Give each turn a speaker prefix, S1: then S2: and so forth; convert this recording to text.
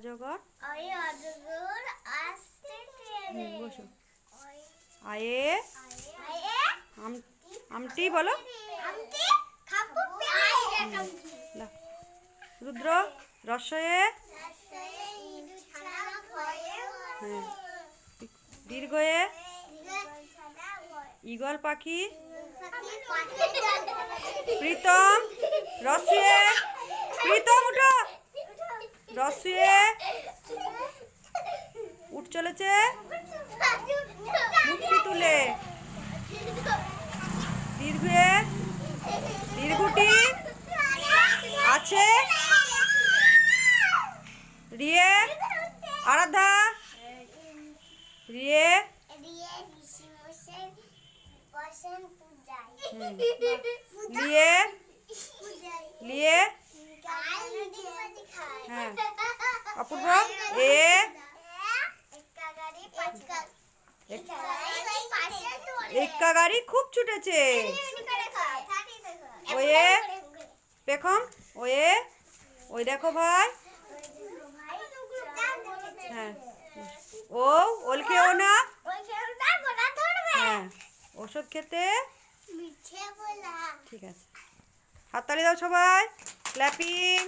S1: অজগর বসো। আয়ে আমটি বলো। রুদ্র রস্বয়ে দীর্ঘয়ে ঈগল পাখি। প্রীতম রস্যে প্রীতম উঠো। রস্যে উঠ চলেছে মুক্তি তুলে। দীর্ঘে দীর্ঘটি আছে। রিয়ে আরাধা রিয়ে লিয়ে লিয়ে হ্যাঁ অপূর্ব এ এক্কা গাড়ি খুব ছুটেছে। ওয়ে পেখম ওয়ে ওই দেখো ভাই। হ্যাঁ ও ওল খেও না। হ্যাঁ ওষুধ খেতে। ঠিক আছে হাততালি দাও সবাই। ক্ল্যাপিং।